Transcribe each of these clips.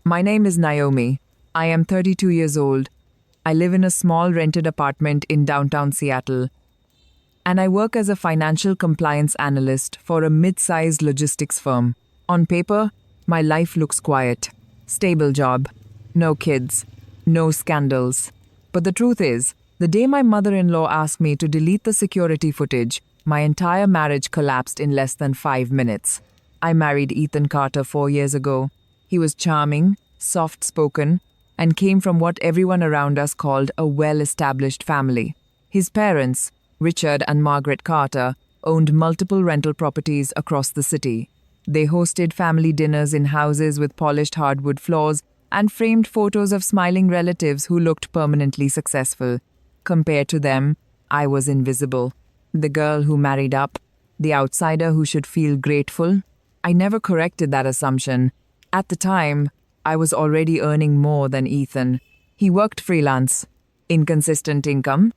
My name is Naomi. I am 32 years old. I live in a small rented apartment in downtown Seattle, and I work as a financial compliance analyst for a mid-sized logistics firm. On paper, my life looks quiet. Stable job, no kids, no scandals. But the truth is, the day my mother-in-law asked me to delete the security footage, my entire marriage collapsed in less than 5 minutes. I married Ethan Carter 4 years ago. He was charming, soft-spoken, and came from what everyone around us called a well-established family. His parents, Richard and Margaret Carter, owned multiple rental properties across the city. They hosted family dinners in houses with polished hardwood floors and framed photos of smiling relatives who looked permanently successful. Compared to them, I was invisible. The girl who married up, the outsider who should feel grateful. I never corrected that assumption. At the time, I was already earning more than Ethan. He worked freelance, inconsistent income,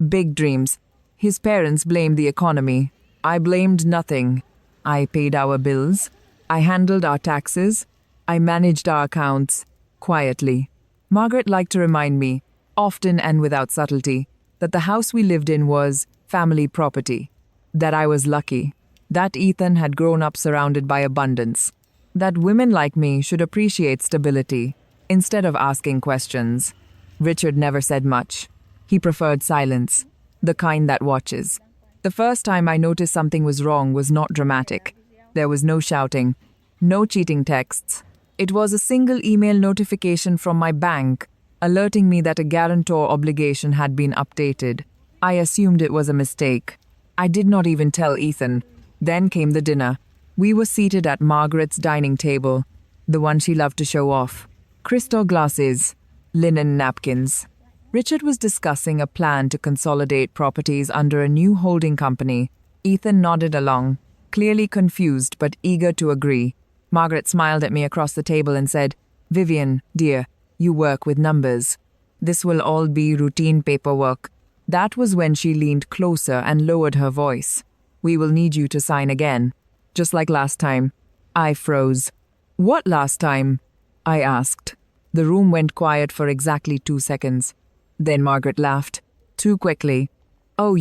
big dreams. His parents blamed the economy. I blamed nothing. I paid our bills. I handled our taxes. I managed our accounts, quietly. Margaret liked to remind me, often and without subtlety, that the house we lived in was family property, that I was lucky, that Ethan had grown up surrounded by abundance, that women like me should appreciate stability instead of asking questions. Richard never said much. He preferred silence, the kind that watches. The first time I noticed something was wrong was not dramatic. There was no shouting, no cheating texts. It was a single email notification from my bank alerting me that a guarantor obligation had been updated. I assumed it was a mistake. I did not even tell Ethan. Then came the dinner. We were seated at Margaret's dining table, the one she loved to show off. Crystal glasses, linen napkins. Richard was discussing a plan to consolidate properties under a new holding company. Ethan nodded along, clearly confused but eager to agree. Margaret smiled at me across the table and said, "Vivian, dear, you work with numbers. This will all be routine paperwork." That was when she leaned closer and lowered her voice. "We will need you to sign again, just like last time." I froze. "What last time?" I asked. The room went quiet for exactly 2 seconds. Then Margaret laughed, too quickly. "Oh,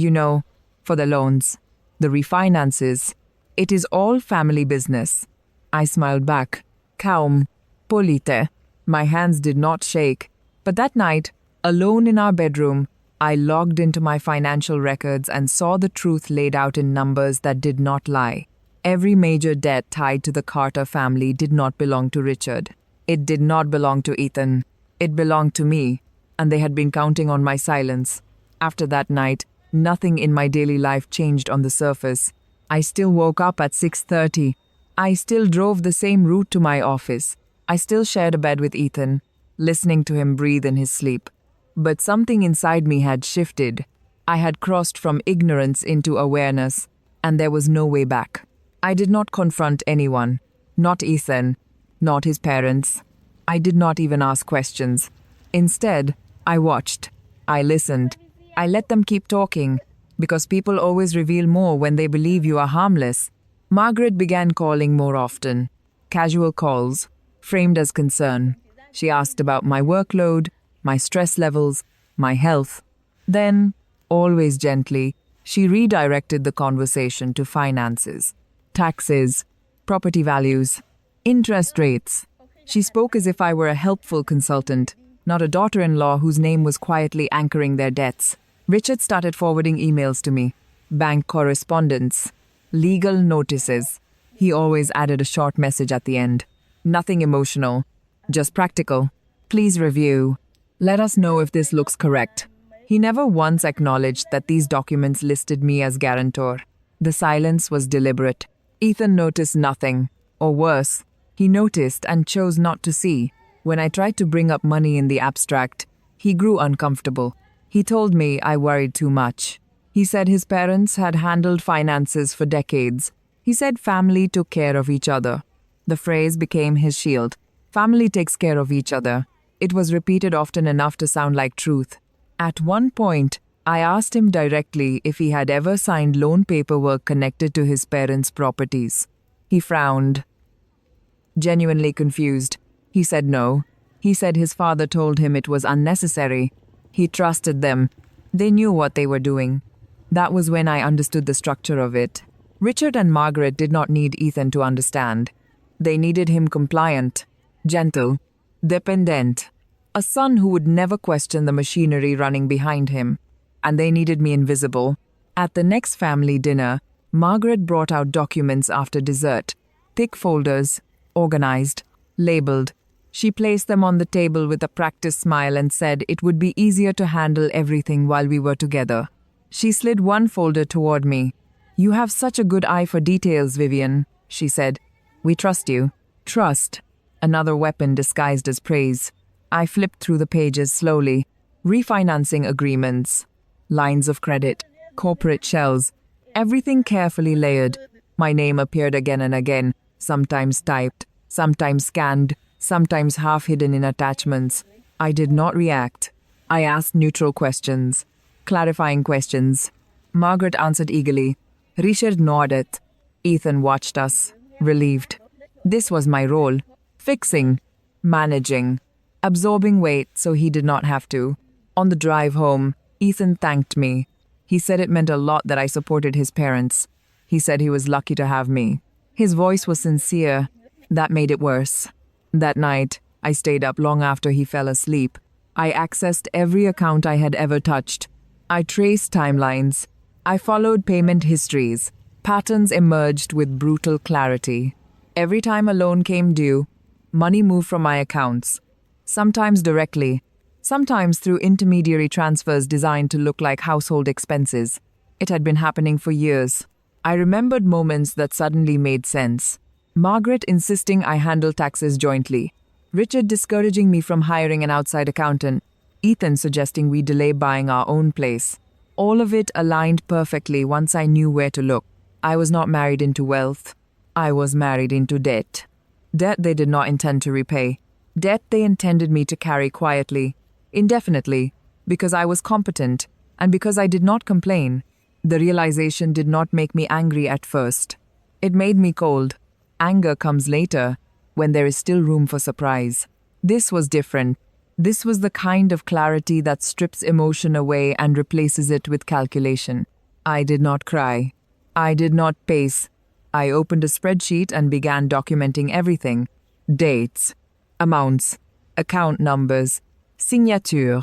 for the loans, the refinances. It is all family business." I smiled back. "Calm, polite." My hands did not shake. But that night, alone in our bedroom, I logged into my financial records and saw the truth laid out in numbers that did not lie. Every major debt tied to the Carter family did not belong to Richard. It did not belong to Ethan. It belonged to me, and they had been counting on my silence. After that night, nothing in my daily life changed on the surface. I still woke up at 6:30. I still drove the same route to my office. I still shared a bed with Ethan, listening to him breathe in his sleep. But something inside me had shifted. I had crossed from ignorance into awareness, and there was no way back. I did not confront anyone, not Ethan, not his parents. I did not even ask questions. Instead, I watched. I listened. I let them keep talking, because people always reveal more when they believe you are harmless. Margaret began calling more often. Casual calls, framed as concern. She asked about my workload, my stress levels, my health. Then, always gently, she redirected the conversation to finances, taxes, property values, interest rates. She spoke as if I were a helpful consultant, not a daughter-in-law whose name was quietly anchoring their debts. Richard started forwarding emails to me, bank correspondence, legal notices. He always added a short message at the end. Nothing emotional, just practical. "Please review. Let us know if this looks correct." He never once acknowledged that these documents listed me as guarantor. The silence was deliberate. Ethan noticed nothing, or worse, he noticed and chose not to see. When I tried to bring up money in the abstract, he grew uncomfortable. He told me I worried too much. He said his parents had handled finances for decades. He said family took care of each other. The phrase became his shield. Family takes care of each other. It was repeated often enough to sound like truth. At one point, I asked him directly if he had ever signed loan paperwork connected to his parents' properties. He frowned, genuinely confused. He said no. He said his father told him it was unnecessary. He trusted them. They knew what they were doing. That was when I understood the structure of it. Richard and Margaret did not need Ethan to understand. They needed him compliant, gentle, dependent, a son who would never question the machinery running behind him. And they needed me invisible. At the next family dinner, Margaret brought out documents after dessert, thick folders, organized, labeled. She placed them on the table with a practiced smile and said it would be easier to handle everything while we were together. She slid one folder toward me. "You have such a good eye for details, Vivian," she said. "We trust you." Trust. Another weapon disguised as praise. I flipped through the pages slowly. Refinancing agreements, lines of credit, corporate shells, everything carefully layered. My name appeared again and again, sometimes typed, sometimes scanned, sometimes half hidden in attachments. I did not react. I asked neutral questions, clarifying questions. Margaret answered eagerly. Richard nodded. Ethan watched us, relieved. This was my role. Fixing, managing, absorbing weight so he did not have to. On the drive home, Ethan thanked me. He said it meant a lot that I supported his parents. He said he was lucky to have me. His voice was sincere. That made it worse. That night, I stayed up long after he fell asleep. I accessed every account I had ever touched. I traced timelines. I followed payment histories. Patterns emerged with brutal clarity. Every time a loan came due, money moved from my accounts. Sometimes directly, sometimes through intermediary transfers designed to look like household expenses. It had been happening for years. I remembered moments that suddenly made sense. Margaret insisting I handle taxes jointly. Richard discouraging me from hiring an outside accountant. Ethan suggesting we delay buying our own place. All of it aligned perfectly once I knew where to look. I was not married into wealth. I was married into debt. Debt they did not intend to repay. Debt they intended me to carry quietly, indefinitely, because I was competent and because I did not complain. The realization did not make me angry at first. It made me cold. Anger comes later, when there is still room for surprise. This was different. This was the kind of clarity that strips emotion away and replaces it with calculation. I did not cry. I did not pace. I opened a spreadsheet and began documenting everything. Dates, amounts, account numbers, signature,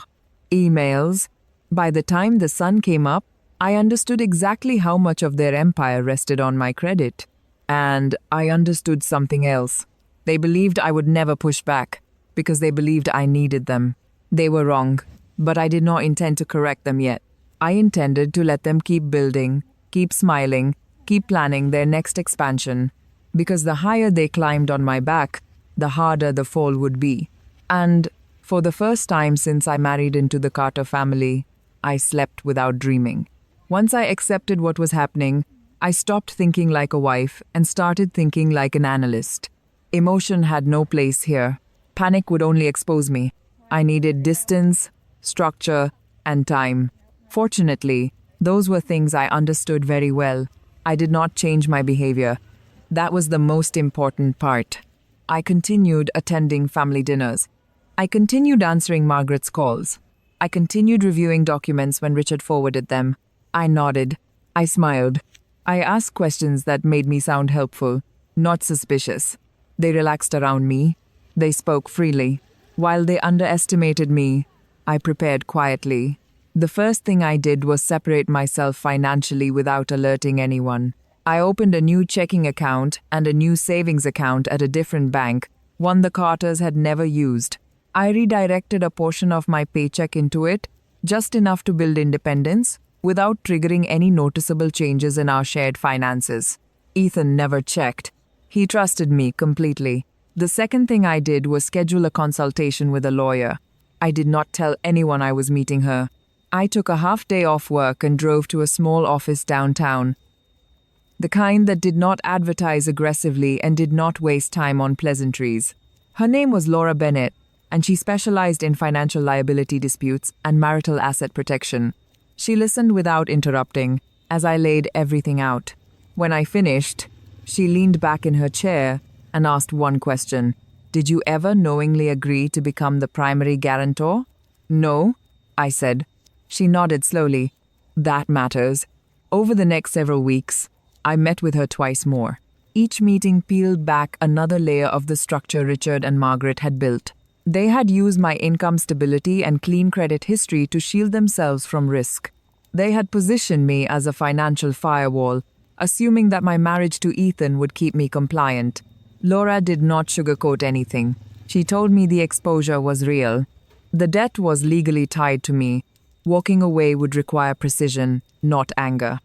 emails. By the time the sun came up, I understood exactly how much of their empire rested on my credit. And I understood something else. They believed I would never push back, because they believed I needed them. They were wrong, but I did not intend to correct them yet. I intended to let them keep building, keep smiling, keep planning their next expansion, because the higher they climbed on my back, the harder the fall would be. And for the first time since I married into the Carter family, I slept without dreaming. Once I accepted what was happening, I stopped thinking like a wife and started thinking like an analyst. Emotion had no place here. Panic would only expose me. I needed distance, structure, and time. Fortunately, those were things I understood very well. I did not change my behavior. That was the most important part. I continued attending family dinners. I continued answering Margaret's calls. I continued reviewing documents when Richard forwarded them. I nodded. I smiled. I asked questions that made me sound helpful, not suspicious. They relaxed around me. They spoke freely. While they underestimated me, I prepared quietly. The first thing I did was separate myself financially without alerting anyone. I opened a new checking account and a new savings account at a different bank, one the Carters had never used. I redirected a portion of my paycheck into it, just enough to build independence, without triggering any noticeable changes in our shared finances. Ethan never checked. He trusted me completely. The second thing I did was schedule a consultation with a lawyer. I did not tell anyone I was meeting her. I took a half day off work and drove to a small office downtown. The kind that did not advertise aggressively and did not waste time on pleasantries. Her name was Laura Bennett, and she specialized in financial liability disputes and marital asset protection. She listened without interrupting, as I laid everything out. When I finished, she leaned back in her chair and asked one question. Did you ever knowingly agree to become the primary guarantor? No, I said. She nodded slowly. That matters. Over the next several weeks, I met with her twice more. Each meeting peeled back another layer of the structure Richard and Margaret had built. They had used my income stability and clean credit history to shield themselves from risk. They had positioned me as a financial firewall, assuming that my marriage to Ethan would keep me compliant. Laura did not sugarcoat anything. She told me the exposure was real. The debt was legally tied to me. Walking away would require precision, not anger.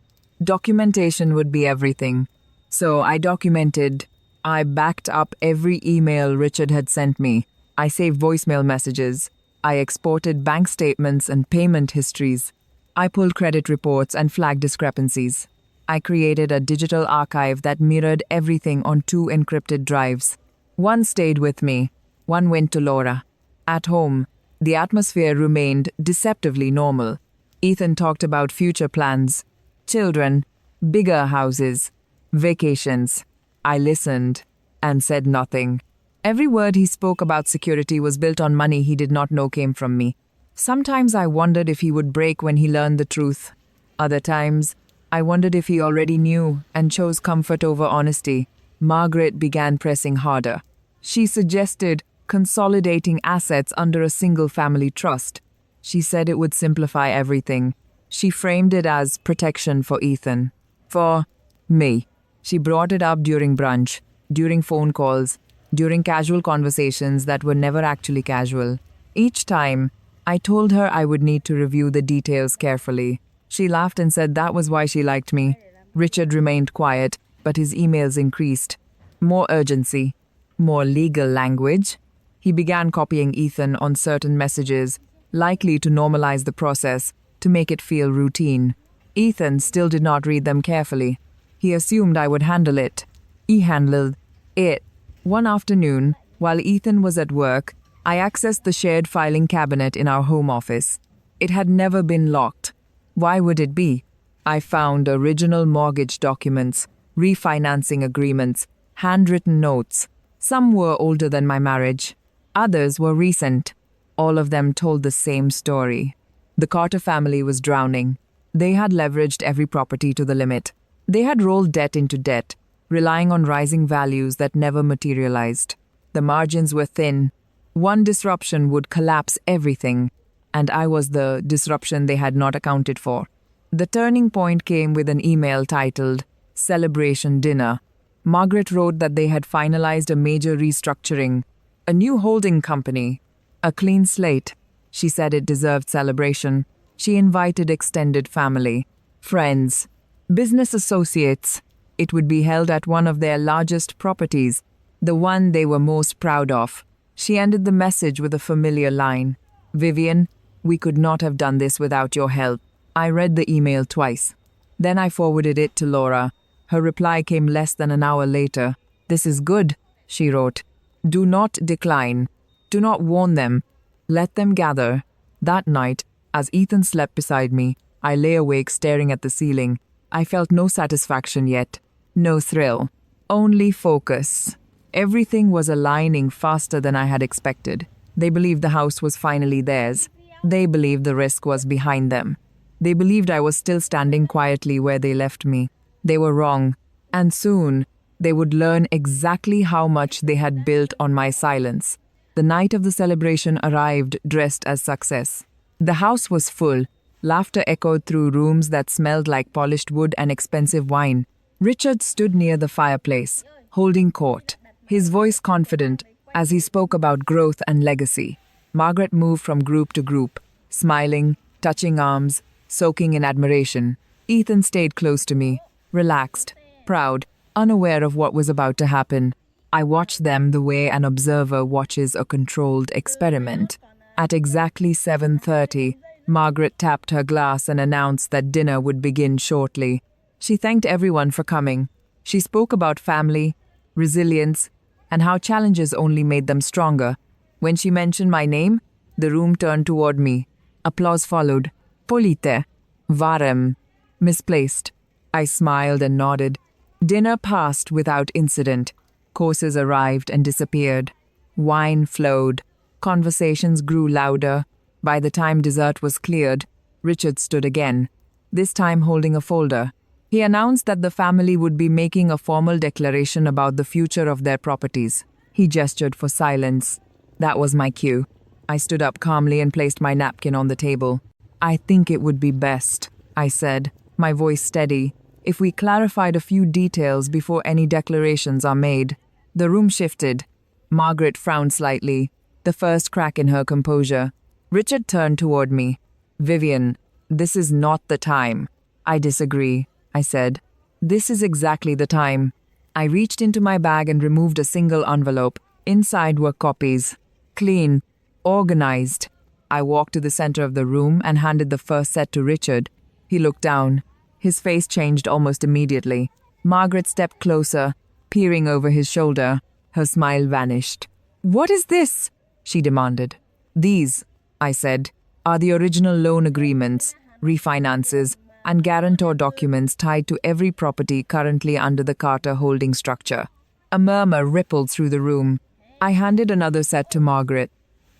Documentation would be everything. So I documented. I backed up every email Richard had sent me. I saved voicemail messages. I exported bank statements and payment histories. I pulled credit reports and flagged discrepancies. I created a digital archive that mirrored everything on 2 encrypted drives. One stayed with me. One went to Laura. At home, the atmosphere remained deceptively normal. Ethan talked about future plans. Children, bigger houses, vacations. I listened and said nothing. Every word he spoke about security was built on money he did not know came from me. Sometimes I wondered if he would break when he learned the truth. Other times, I wondered if he already knew and chose comfort over honesty. Margaret began pressing harder. She suggested consolidating assets under a single family trust. She said it would simplify everything. She framed it as protection for Ethan. For me. She brought it up during brunch, during phone calls, during casual conversations that were never actually casual. Each time, I told her I would need to review the details carefully. She laughed and said that was why she liked me. Richard remained quiet, but his emails increased. More urgency, more legal language. He began copying Ethan on certain messages, likely to normalize the process, to make it feel routine. Ethan still did not read them carefully. He assumed I would handle it. He handled it. One afternoon, while Ethan was at work, I accessed the shared filing cabinet in our home office. It had never been locked. Why would it be? I found original mortgage documents, refinancing agreements, handwritten notes. Some were older than my marriage. Others were recent. All of them told the same story. The Carter family was drowning. They had leveraged every property to the limit. They had rolled debt into debt, relying on rising values that never materialized. The margins were thin. One disruption would collapse everything, and I was the disruption they had not accounted for. The turning point came with an email titled Celebration Dinner. Margaret wrote that they had finalized a major restructuring, a new holding company, a clean slate. She said it deserved celebration. She invited extended family, friends, business associates. It would be held at one of their largest properties, the one they were most proud of. She ended the message with a familiar line. Vivian, we could not have done this without your help. I read the email twice. Then I forwarded it to Laura. Her reply came less than an hour later. This is good, she wrote. Do not decline. Do not warn them. Let them gather. That night, as Ethan slept beside me, I lay awake staring at the ceiling. I felt no satisfaction yet. No thrill. Only focus. Everything was aligning faster than I had expected. They believed the house was finally theirs. They believed the risk was behind them. They believed I was still standing quietly where they left me. They were wrong. And soon, they would learn exactly how much they had built on my silence. The night of the celebration arrived dressed as success. The house was full. Laughter echoed through rooms that smelled like polished wood and expensive wine. Richard stood near the fireplace, holding court, his voice confident as he spoke about growth and legacy. Margaret moved from group to group, smiling, touching arms, soaking in admiration. Ethan stayed close to me, relaxed, proud, unaware of what was about to happen. I watched them the way an observer watches a controlled experiment. At exactly 7:30, Margaret tapped her glass and announced that dinner would begin shortly. She thanked everyone for coming. She spoke about family, resilience, and how challenges only made them stronger. When she mentioned my name, the room turned toward me. Applause followed. Polite. Varem. Misplaced. I smiled and nodded. Dinner passed without incident. Courses arrived and disappeared. Wine flowed. Conversations grew louder. By the time dessert was cleared, Richard stood again, this time holding a folder. He announced that the family would be making a formal declaration about the future of their properties. He gestured for silence. That was my cue. I stood up calmly and placed my napkin on the table. I think it would be best, I said, my voice steady, if we clarified a few details before any declarations are made. The room shifted. Margaret frowned slightly, the first crack in her composure. Richard turned toward me. Vivian, this is not the time. I disagree, I said. This is exactly the time. I reached into my bag and removed a single envelope. Inside were copies. Clean, organized. I walked to the center of the room and handed the first set to Richard. He looked down. His face changed almost immediately. Margaret stepped closer, peering over his shoulder. Her smile vanished. What is this? She demanded. These, I said, are the original loan agreements, refinances, and guarantor documents tied to every property currently under the Carter holding structure. A murmur rippled through the room. I handed another set to Margaret,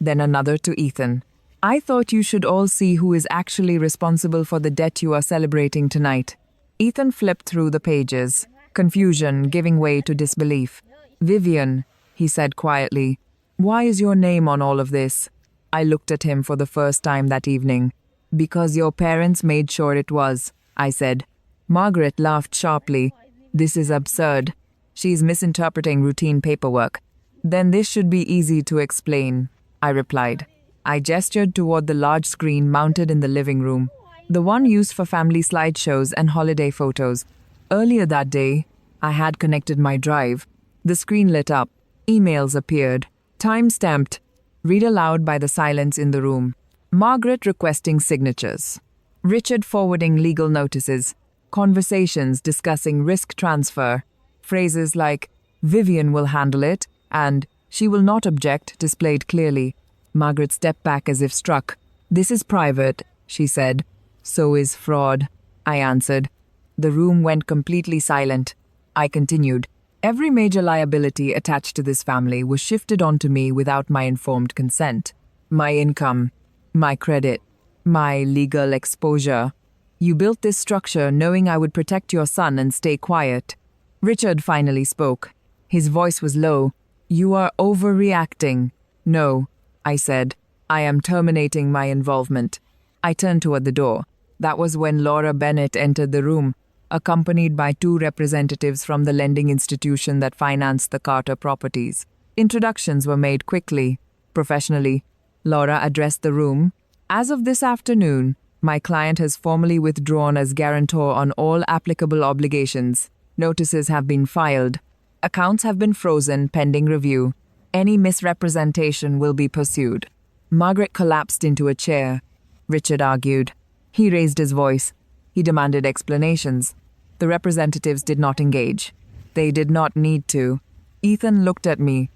then another to Ethan. I thought you should all see who is actually responsible for the debt you are celebrating tonight. Ethan flipped through the pages, confusion giving way to disbelief. Vivian, he said quietly, why is your name on all of this? I looked at him for the first time that evening. Because your parents made sure it was, I said. Margaret laughed sharply. This is absurd. She's misinterpreting routine paperwork. Then this should be easy to explain, I replied. I gestured toward the large screen mounted in the living room, the one used for family slideshows and holiday photos. Earlier that day, I had connected my drive. The screen lit up. Emails appeared, time-stamped, read aloud by the silence in the room. Margaret requesting signatures. Richard forwarding legal notices. Conversations discussing risk transfer. Phrases like, Vivian will handle it, and she will not object displayed clearly. Margaret stepped back as if struck. This is private, she said. So is fraud, I answered. The room went completely silent. I continued. Every major liability attached to this family was shifted onto me without my informed consent. My income, my credit, my legal exposure. You built this structure knowing I would protect your son and stay quiet. Richard finally spoke. His voice was low. You are overreacting. No, I said. I am terminating my involvement. I turned toward the door. That was when Laura Bennett entered the room, accompanied by two representatives from the lending institution that financed the Carter properties. Introductions were made quickly, professionally. Laura addressed the room. As of this afternoon, my client has formally withdrawn as guarantor on all applicable obligations. Notices have been filed. Accounts have been frozen pending review. Any misrepresentation will be pursued. Margaret collapsed into a chair. Richard argued. He raised his voice. He demanded explanations. The representatives did not engage. They did not need to. Ethan looked at me,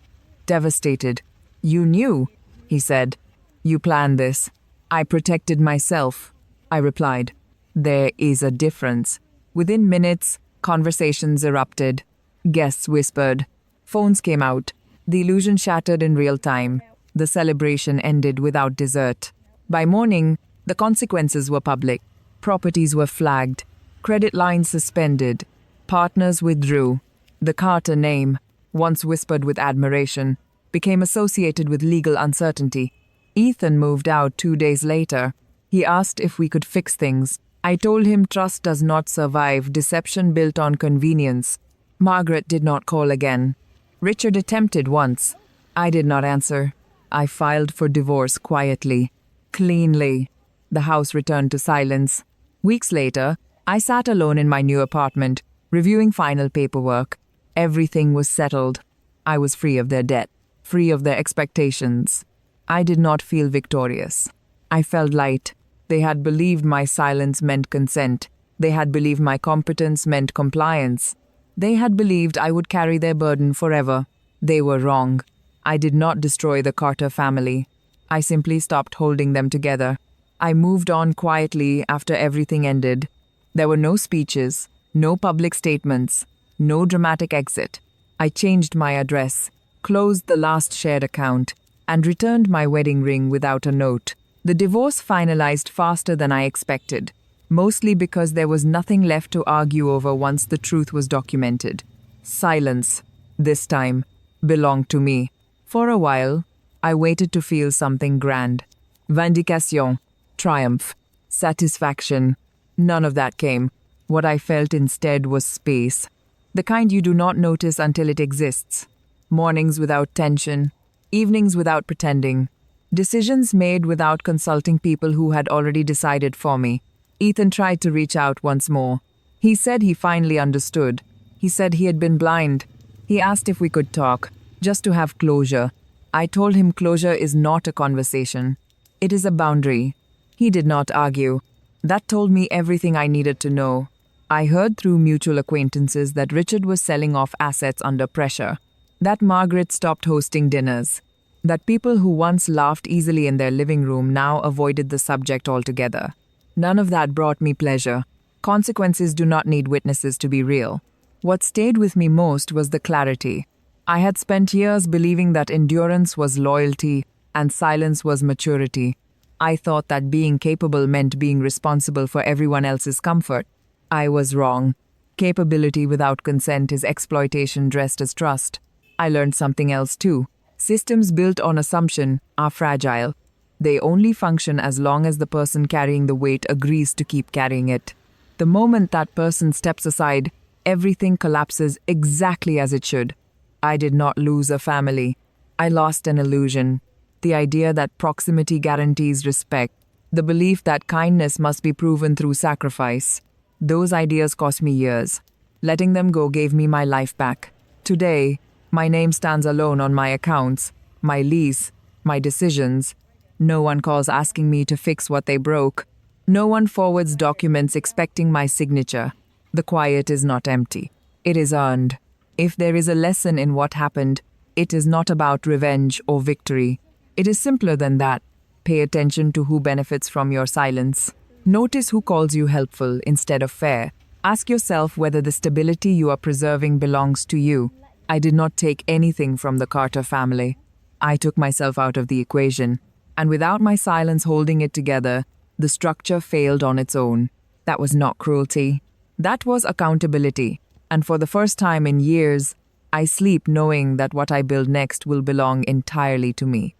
devastated. You knew, he said. You planned this. I protected myself, I replied. There is a difference. Within minutes, conversations erupted. Guests whispered. Phones came out. The illusion shattered in real time. The celebration ended without dessert. By morning, the consequences were public. Properties were flagged. Credit lines suspended. Partners withdrew. The Carter name, once whispered with admiration, became associated with legal uncertainty. Ethan moved out 2 days later. He asked if we could fix things. I told him trust does not survive deception built on convenience. Margaret did not call again. Richard attempted once. I did not answer. I filed for divorce quietly, cleanly. The house returned to silence. Weeks later, I sat alone in my new apartment, reviewing final paperwork. Everything was settled. I was free of their debt, free of their expectations. I did not feel victorious. I felt light. They had believed my silence meant consent. They had believed my competence meant compliance. They had believed I would carry their burden forever. They were wrong. I did not destroy the Carter family. I simply stopped holding them together. I moved on quietly after everything ended. There were no speeches, no public statements, no dramatic exit. I changed my address, closed the last shared account, and returned my wedding ring without a note. The divorce finalized faster than I expected, mostly because there was nothing left to argue over once the truth was documented. Silence, this time, belonged to me. For a while, I waited to feel something grand. Vindication, triumph, satisfaction. None of that came. What I felt instead was space. The kind you do not notice until it exists. Mornings without tension, evenings without pretending, decisions made without consulting people who had already decided for me. Ethan tried to reach out once more. He said he finally understood. He said he had been blind. He asked if we could talk, just to have closure. I told him closure is not a conversation. It is a boundary. He did not argue. That told me everything I needed to know. I heard through mutual acquaintances that Richard was selling off assets under pressure, that Margaret stopped hosting dinners, that people who once laughed easily in their living room now avoided the subject altogether. None of that brought me pleasure. Consequences do not need witnesses to be real. What stayed with me most was the clarity. I had spent years believing that endurance was loyalty and silence was maturity. I thought that being capable meant being responsible for everyone else's comfort. I was wrong. Capability without consent is exploitation dressed as trust. I learned something else too. Systems built on assumption are fragile. They only function as long as the person carrying the weight agrees to keep carrying it. The moment that person steps aside, everything collapses exactly as it should. I did not lose a family. I lost an illusion. The idea that proximity guarantees respect. The belief that kindness must be proven through sacrifice. Those ideas cost me years. Letting them go gave me my life back. Today, my name stands alone on my accounts, my lease, my decisions. No one calls asking me to fix what they broke. No one forwards documents expecting my signature. The quiet is not empty. It is earned. If there is a lesson in what happened, it is not about revenge or victory. It is simpler than that. Pay attention to who benefits from your silence. Notice who calls you helpful instead of fair. Ask yourself whether the stability you are preserving belongs to you. I did not take anything from the Carter family. I took myself out of the equation, and without my silence holding it together, the structure failed on its own. That was not cruelty. That was accountability, and for the first time in years, I sleep knowing that what I build next will belong entirely to me.